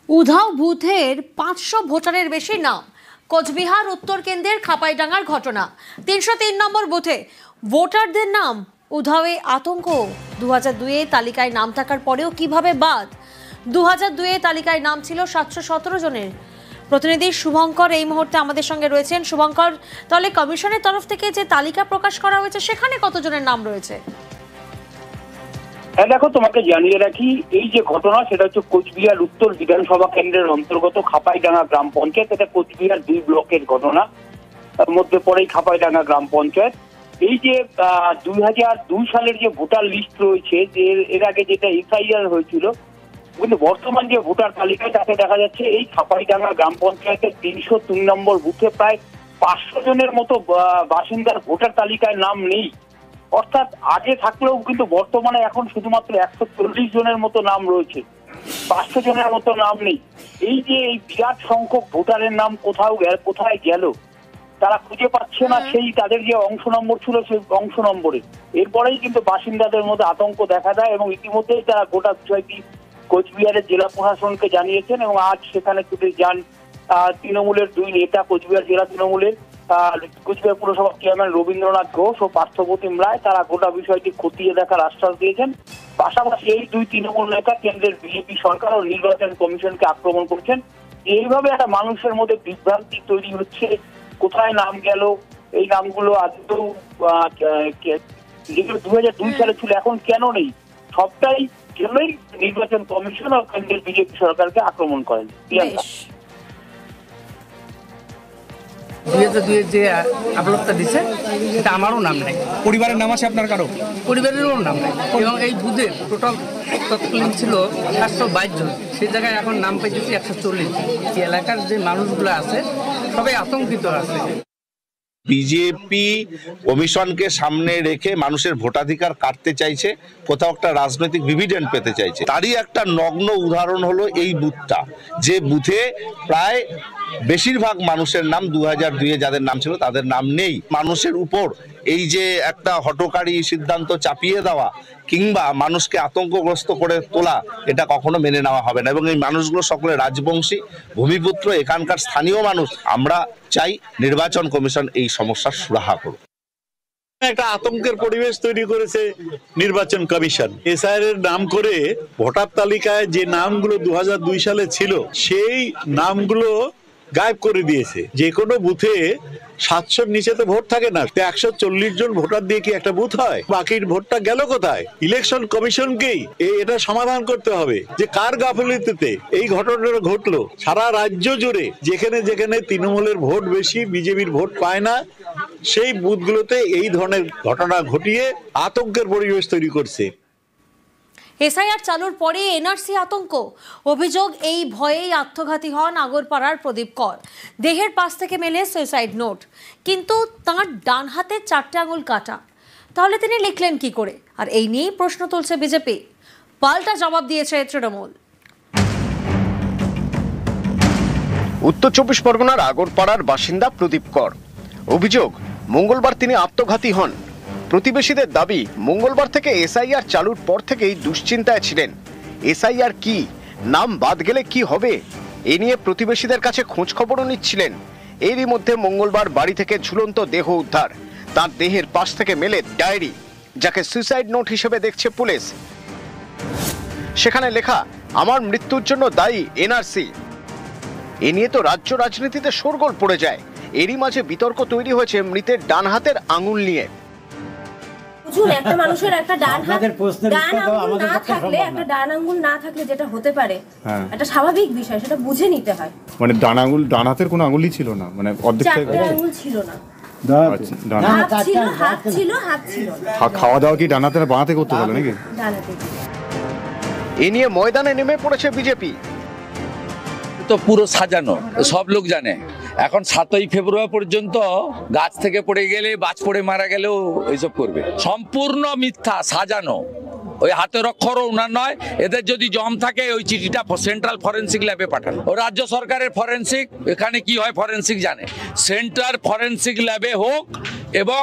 উধাও বুথের 500 ভোটারের বেশি নাম। কোচবিহার উত্তর কেন্দ্রের খাপাইডাঙ্গার ঘটনা। 303 নম্বর বুথে ভোটারদের নাম উধাওয়ে আতঙ্ক। 2002 তালিকায় নাম থাকার পরেও কিভাবে বাদ? 2002 তালিকায় নাম ছিল 717 জনের। প্রতিনিধি শুভঙ্কর এই মুহূর্তে আমাদের সঙ্গে রয়েছেন। শুভঙ্কর, তাহলে কমিশনের তরফ থেকে যে তালিকা প্রকাশ করা হয়েছে সেখানে কতজনের নাম রয়েছে? হ্যাঁ দেখো, তোমাকে জানিয়ে রাখি, এই যে ঘটনা সেটা হচ্ছে কোচবিহার উত্তর বিধানসভা কেন্দ্রের অন্তর্গত খাপাইডাঙ্গা গ্রাম পঞ্চায়েত। এটা কোচবিহার 2 ব্লকের ঘটনা, তার মধ্যে পড়েই খাপাইডাঙ্গা গ্রাম পঞ্চায়েত। এই যে 2002 সালের যে ভোটার লিস্ট রয়েছে, যে এর আগে যেটা এসআইআর হয়েছিল, কিন্তু বর্তমান যে ভোটার তালিকায় তাতে দেখা যাচ্ছে এই খাপাইডাঙ্গা গ্রাম পঞ্চায়েতের 303 নম্বর বুথে প্রায় 500 জনের মতো বাসিন্দার ভোটার তালিকায় নাম নেই। অর্থাৎ আগে থাকলেও কিন্তু বর্তমানে এখন শুধুমাত্র 140 জনের মতো নাম রয়েছে, 500 জনের মতো নাম নেই। এই যে এই বিরাট সংখ্যক ভোটারের নাম কোথায় গেল তারা খুঁজে পাচ্ছে না, সেই তাদের যে অংশ নম্বর ছিল সেই অংশ নম্বরে। এরপরেই কিন্তু বাসিন্দাদের মধ্যে আতঙ্ক দেখা দেয় এবং ইতিমধ্যেই তারা গোটা বিষয়টি কোচবিহারের জেলা প্রশাসনকে জানিয়েছেন এবং আজ সেখানে ছুটে যান তৃণমূলের 2 নেতা। কোচবিহার জেলা তৃণমূলের কোচবিহার পুরসভার চেয়ারম্যান রবীন্দ্রনাথ ঘোষ ও পার্থপ্রতিম রায়, তারা গোটা বিষয়টি খতিয়ে দেখার আশ্বাস দিয়েছেন। পাশাপাশি এই 2 তৃণমূল নেতা কেন্দ্রের বিজেপি সরকার ও নির্বাচন কমিশনকে আক্রমণ করছেন। এইভাবে একটা মানুষের মধ্যে বিভ্রান্তি তৈরি হচ্ছে, কোথায় নাম গেল, এই নামগুলো আদৌ যেগুলো 2002 সালে ছিল এখন কেন নেই, সবটাই জন্যই নির্বাচন কমিশন ও কেন্দ্রের বিজেপি সরকারকে আক্রমণ করেন। যে আপলোডটা দিচ্ছে এটা আমারও নাম নেই, পরিবারের নাম আছে আপনার কারো? পরিবারেরও নাম নেই এবং এই বুথের টোটাল তৎকালীন ছিল 722 জন, সেই জায়গায় এখন নাম পেয়েছি 140। এই এলাকার যে মানুষগুলো আছে সবাই আতঙ্কিত আছে। বিজেপি কমিশনকে সামনে রেখে মানুষের ভোটাধিকার কাটতে চাইছে, কোথাও একটা রাজনৈতিক ডিভিডেন্ড পেতে চাইছে। তারই একটা নগ্ন উদাহরণ হলো এই বুথটা, যে বুথে প্রায় বেশিরভাগ মানুষের নাম 2002 যাদের নাম ছিল তাদের নাম নেই। মানুষের উপর এই যে একটা হঠকারী সিদ্ধান্ত চাপিয়ে দেওয়া কিংবা মানুষকে আতঙ্কগ্রস্ত করে তোলা, এটা কখনো মেনে নেওয়া হবে না। এবং এই মানুষগুলো সকলে রাজবংশী, ভূমিপুত্র, এখানকার স্থানীয় মানুষ। আমরা চাই নির্বাচন কমিশন এই সমস্যার সুরাহা করুক। একটা আতঙ্কের পরিবেশ তৈরি করেছে নির্বাচন কমিশন। এসআইআর এর নাম করে ভোটার তালিকায় যে নামগুলো 2002 সালে ছিল সেই নামগুলো গায়েব করে দিয়েছে। যে কোনো বুথে 700-র নিচে তো ভোট থাকে না, 140 জন ভোটার দিয়ে কি একটা বুথ হয়? বাকির ভোটটা গেল কোথায়? ইলেকশন কমিশনকেই এটা সমাধান করতে হবে যে কার গাফিলতিতে এই ঘটনাটা ঘটলো। সারা রাজ্য জুড়ে যেখানে যেখানে তৃণমূলের ভোট বেশি, বিজেপির ভোট পায় না, সেই বুথগুলোতে এই ধরনের ঘটনা ঘটিয়ে আতঙ্কের পরিবেশ তৈরি করছে। এসআইআর চালুর পরে এনআরসি আতঙ্ক। অভিযোগ, এই ভয়েই আত্মঘাতী হন আগরপাড়ার প্রদীপ কর। দেহের পাশ থেকে মেলে সুইসাইড নোট, কিন্তু তাঁর ডান হাতে 4টে আঙুল কাটা। তাহলে তিনি লিখলেন কি করে? আর এই নিয়েই প্রশ্ন তুলছে বিজেপি। পাল্টা জবাব দিয়েছে তৃণমূল। উত্তর 24 পরগনার আগরপাড়ার বাসিন্দা প্রদীপ কর। অভিযোগ, মঙ্গলবার তিনি আত্মঘাতী হন। প্রতিবেশীদের দাবি, মঙ্গলবার থেকে এসআইআর চালুর পর থেকেই দুশ্চিন্তায় ছিলেন। এসআইআর কি, নাম বাদ গেলে কি হবে, এ নিয়ে প্রতিবেশীদের কাছে খোঁজ খবরও নিচ্ছিলেন। এরই মধ্যে মঙ্গলবার বাড়ি থেকে ঝুলন্ত দেহ উদ্ধার। তার দেহের পাশ থেকে মেলে ডায়েরি, যাকে সুইসাইড নোট হিসেবে দেখছে পুলিশ। সেখানে লেখা, আমার মৃত্যুর জন্য দায়ী এনআরসি। এ নিয়ে তো রাজ্য রাজনীতিতে শোরগোল পড়ে যায়। এরই মাঝে বিতর্ক তৈরি হয়েছে মৃতের ডান হাতের আঙুল নিয়ে। একটা মানুষের একটা ডান আঙুল না থাকলে, একটা ডান আঙুল না থাকলে যেটা হতে পারে একটা স্বাভাবিক বিষয়, সেটা বুঝে নিতে হয়। মানে ডান হাতের কোনো আঙুলই ছিল না, মানে অর্ধেক আঙুল ছিল না, হাত ছিল। খাওয়া দাওয়া কি ডান হাতে না বাঁ হাতে করতে পারলো নাকি? এ নিয়ে ময়দানে নেমে পড়েছে বিজেপি। তো পুরো সাজানো, সব লোক জানে। এখন 7ই ফেব্রুয়ারি পর্যন্ত গাছ থেকে পড়ে গেলে, বাজ পড়ে মারা গেলেও এইসব করবে। সম্পূর্ণ মিথ্যা, সাজানো। ওই হাতের অক্ষরও উনার নয়। এদের যদি জম থাকে ওই চিঠিটা সেন্ট্রাল ফরেন্সিক ল্যাবে পাঠানো। ও রাজ্য সরকারের ফরেন্সিক, এখানে কি হয় ফরেন্সিক জানে। সেন্ট্রাল ফরেন্সিক ল্যাবে হোক এবং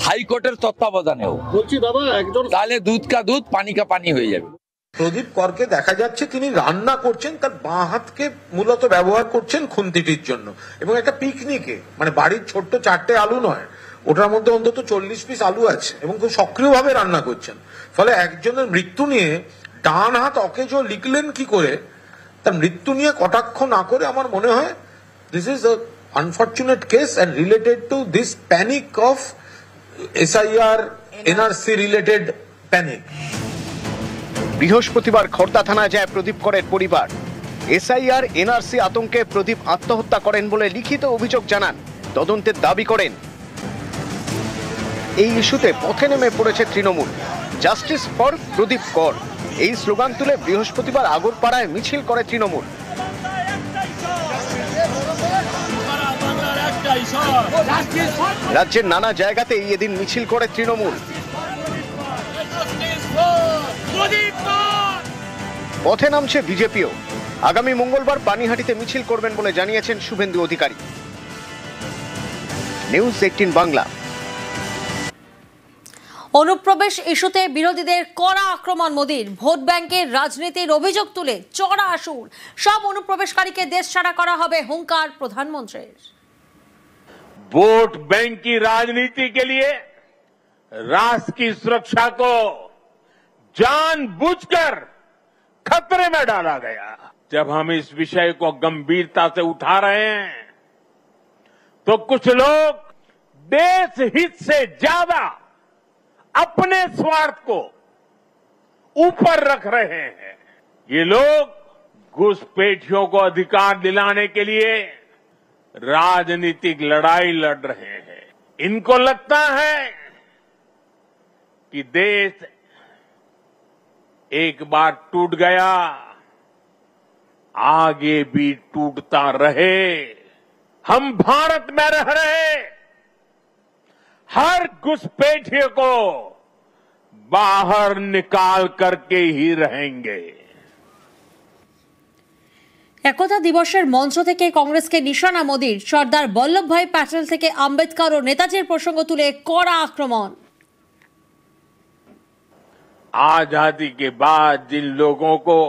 হাইকোর্টের তত্ত্বাবধানে হোক। বলছি দাদা, একজন তাহলে দুধ কা দুধ পানি কা পানি হয়ে যাবে। প্রদীপ করকে দেখা যাচ্ছে তিনি রান্না করছেন, তার বাঁ হাতকে মূলত ব্যবহার করছেন খুন্তিটির জন্য, এবং একটা পিকনিকে, মানে বাড়ির ছোট্ট 4টে আলু নয়, ওটার মধ্যে অন্তত 40 পিস আলু আছে, এবং খুব সক্রিয়ভাবে রান্না করছেন। ফলে একজনের মৃত্যু নিয়ে ডান হাত অকেজ লিখলেন কি করে, তার মৃত্যু নিয়ে কটাক্ষ না করে আমার মনে হয় this is a unfortunate case and related to this panic of SIR NRC related panic. বৃহস্পতিবার খড়দা থানায় যায় প্রদীপ করের পরিবার। SIR NRC আতঙ্কে প্রদীপ আত্মহত্যা করেন বলে লিখিত অভিযোগ জানান, তদন্তের দাবি করেন। এই ইস্যুতে পথে নেমে পড়েছে তৃণমূল। জাস্টিস ফর প্রদীপ কর এই স্লোগান তুলে বৃহস্পতিবার আগরপাড়ায় মিছিল করে তৃণমূল। রাজ্যের নানা জায়গাতেই এদিন মিছিল করে তৃণমূল। পথে নামছে বিজেপিও। আগামী মঙ্গলবার পানিহাটিতে মিছিল করবেন বলে জানিয়েছেন শুভেন্দু অধিকারী। নিউজ 18 বাংলা। অনুপ্রবেশ ইস্যুতে বিরোধীদের কড়া আক্রমণ মোদীর। ভোট ব্যাংকের রাজনীতির অভিযোগ তুলে চড়া আসুর। সব অনুপ্রবেশকারীকে দেশ ছাড়া করা হবে, হুঙ্কার প্রধানমন্ত্রীর। वोट बैंक की राजनीति के लिए राष्ट्र की सुरक्षा को जानबूझकर खतरे में डाला गया। जब हम इस विषय को गंभीरता से उठा रहे हैं तो कुछ लोग देश हित से ज्यादा अपने स्वार्थ को ऊपर रख रहे हैं। ये लोग घुसपैठियों को अधिकार दिलाने के लिए राजनीतिक लड़ाई लड़ रहे हैं। इनको लगता है कि देश एक बार टूट गया, आगे भी टूटता रहे। हम भारत में रह रहे हर घुसपैठिए को बाहर निकाल करके ही रहेंगे। একতা দিবসের মঞ্চ থেকে কংগ্রেসকে নিশানা মোদীর। সর্দার বল্লভভাই প্যাটেল থেকে আম্বেদকর ও নেতাজির প্রসঙ্গ তুলে কড়া আক্রমণ। आजादी के बाद जिन लोगों को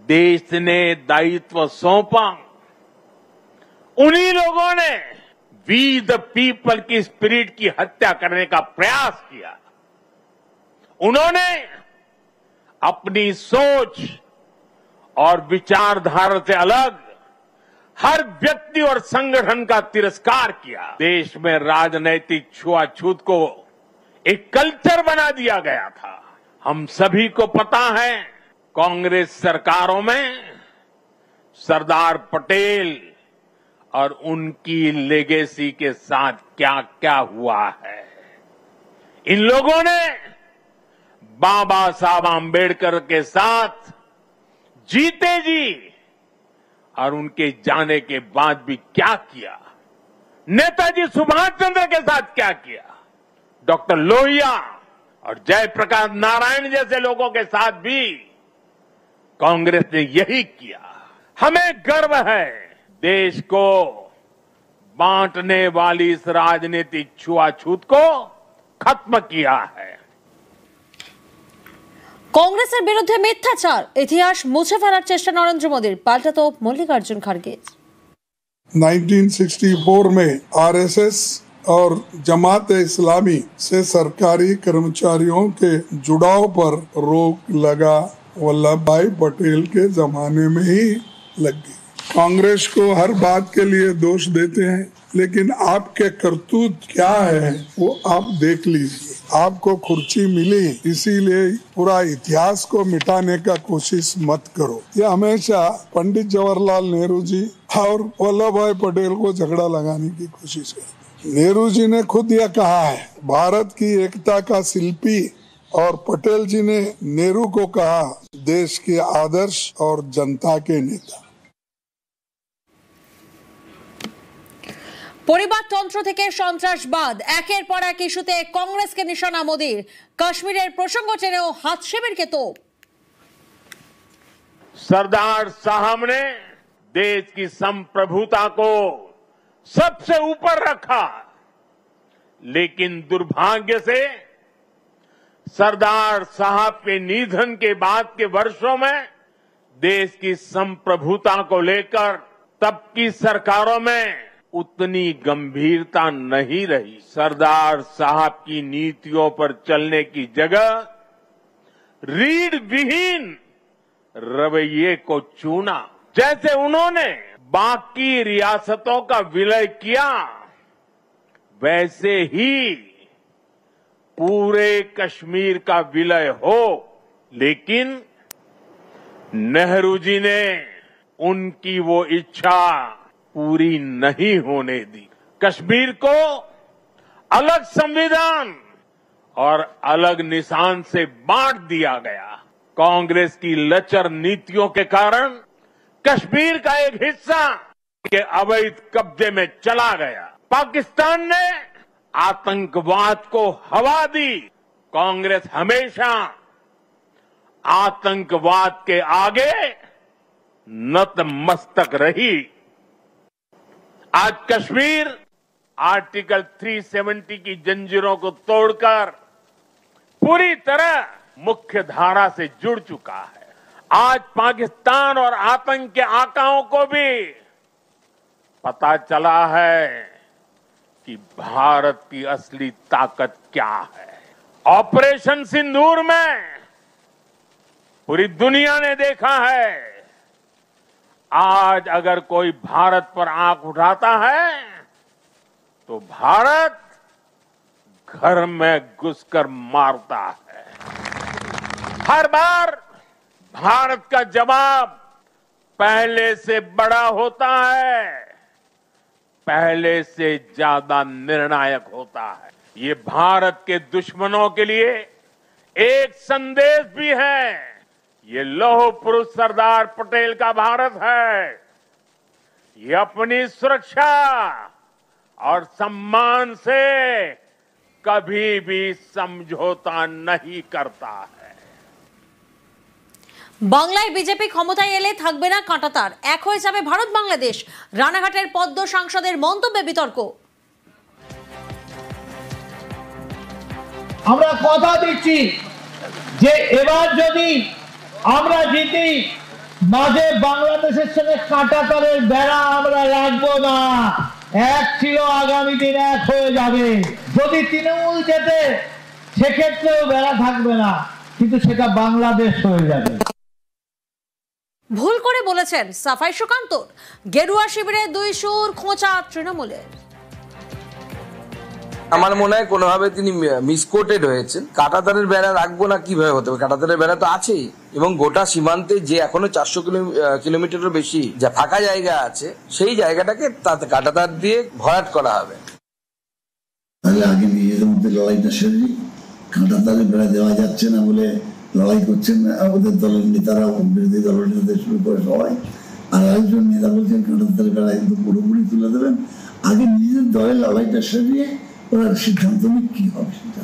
देश ने दायित्व सौंपा, उन्हीं लोगों ने वी द पीपल की स्पिरिट की हत्या करने का प्रयास किया। उन्होंने अपनी सोच और विचारधारा से अलग हर व्यक्ति और संगठन का तिरस्कार किया। देश में राजनैतिक छुआछूत को एक कल्चर बना दिया गया था। हम सभी को पता है कांग्रेस सरकारों में सरदार पटेल और उनकी लेगेसी के साथ क्या क्या हुआ है। इन लोगों ने बाबा साहब आम्बेडकर के साथ जीते जी और उनके जाने के बाद भी क्या किया, नेताजी सुभाष चंद्र के साथ क्या किया, डॉक्टर लोहिया और जयप्रकाश नारायण जैसे लोगों के साथ भी कांग्रेस ने यही किया। हमें गर्व है देश को बांटने वाली इस राजनीतिक छुआछूत को खत्म किया है। কংগ্রেসের বিরুদ্ধে মিথ্যাচার, ইতিহাস মুছে ফেলার চেষ্টা নরেন্দ্র মোদীর। পাল্টা তো মল্লিকার্জুন খাড়গে। 1964 में RSS और जमात इस्लामी से सरकारी कर्मचारियों के जुड़ाव पर रोक लगा वल्लभ भाई पटेल के जमाने में ही लग गई। कांग्रेस को हर बात के लिए दोष देते हैं, लेकिन आपके करतूत क्या है वो आप देख लीजिए। आपको कुर्सी मिली इसीलिए पूरा इतिहास को मिटाने का कोशिश मत करो। ये हमेशा पंडित जवाहरलाल नेहरू जी और वल्लभ भाई पटेल को झगड़ा लगाने की कोशिश करते। नेहरू जी ने खुद यह कहा है, भारत की एकता का शिल्पी, और पटेल जी ने नेहरू को कहा देश के आदर्श और जनता के नेता। পরিবারতন্ত্র থেকে সন্ত্রাসবাদ, একের পর এক ইস্যুতে কংগ্রেসকে নিশানা মোদীর। কাশ্মীরের প্রসঙ্গ টেনেও হাত শিবিরকে তোপ। सरदार साहब ने देश की संप्रभुता को सबसे ऊपर रखा, लेकिन दुर्भाग्य से सरदार साहब के निधन के बाद के वर्षों में देश की संप्रभुता को लेकर तब की सरकारों में उतनी गंभीरता नहीं रही। सरदार साहब की नीतियों पर चलने की जगह रीढ़ विहीन रवैये को चुना। जैसे उन्होंने बाकी रियासतों का विलय किया, वैसे ही पूरे कश्मीर का विलय हो। लेकिन नेहरू जी ने उनकी वो इच्छा पूरी नहीं होने दी। कश्मीर को अलग संविधान और अलग निशान से बांट दिया गया। कांग्रेस की लचर नीतियों के कारण कश्मीर का एक हिस्सा के अवैध कब्जे में चला गया। पाकिस्तान ने आतंकवाद को हवा दी। कांग्रेस हमेशा आतंकवाद के आगे नतमस्तक रही। आज कश्मीर आर्टिकल 370 की जंजीरों को तोड़कर पूरी तरह मुख्य धारा से जुड़ चुका है। आज पाकिस्तान और आतंक के आकाओं को भी पता चला है कि भारत की असली ताकत क्या है। ऑपरेशन सिंदूर में पूरी दुनिया ने देखा है, आज अगर कोई भारत पर आंख उठाता है तो भारत घर में घुसकर मारता है। हर बार भारत का जवाब पहले से बड़ा होता है, पहले से ज्यादा निर्णायक होता है। ये भारत के दुश्मनों के लिए एक संदेश भी है। ये लौह पुरुष सरदार पटेल का भारत है। ये अपनी सुरक्षा और सम्मान से कभी भी समझौता नहीं करता है। বাংলায় বিজেপি ক্ষমতায় এলে থাকবে না কাঁটাতার, এক হয়ে যাবে ভারত বাংলাদেশ। রানাঘাটের পদ্ম সাংসদের মন্তব্যে বিতর্ক। আমরা কথা দিচ্ছি যে এবার যদি আমরা জিতি, মাঝে বাংলাদেশের সঙ্গে কাঁটাতারের বেড়া আমরা রাখবো না। এক ছিল, আগামী দিন এক হয়ে যাবে। যদি তৃণমূল জেতে সেক্ষেত্রেও বেড়া থাকবে না, কিন্তু সেটা বাংলাদেশ হয়ে যাবে। ভুল করে বলেছেন সাফাই সুকান্ত। গেরুয়া শিবিরে দুই সুর খোঁচা তৃণমূলের। আমার মনে হয় কোনোভাবে তিনি মিসকোটেড হয়েছেন। কাঁটাতারের বেড়া রাখবো না কিভাবে হতে পারে? কাঁটাতারের বেড়া তো আছেই, এবং গোটা সীমান্তে যে এখনো 400 কিলোমিটারের বেশি যা ফাঁকা জায়গা আছে, সেই জায়গাটাকে কাঁটাতার দিয়ে ভরাট করা হবে। তাহলে আগে নিজেদের মধ্যে লড়াইটা সেরে কাঁটাতারের বেড়া দেওয়া যাচ্ছে না বলে লড়াই করছেন আমাদের দলের নেতারা, বিরোধী দলের নেতাদের শুরু করে সবাই। আর আরেকজন নেতা বলছেন কাঁটাতারের বেড়া কিন্তু পুরোপুরি তুলে দেবেন। আগে নিজেদের দলের লড়াইটা সেরিয়ে ওরা সিদ্ধান্ত নিক কি হবে সেটা।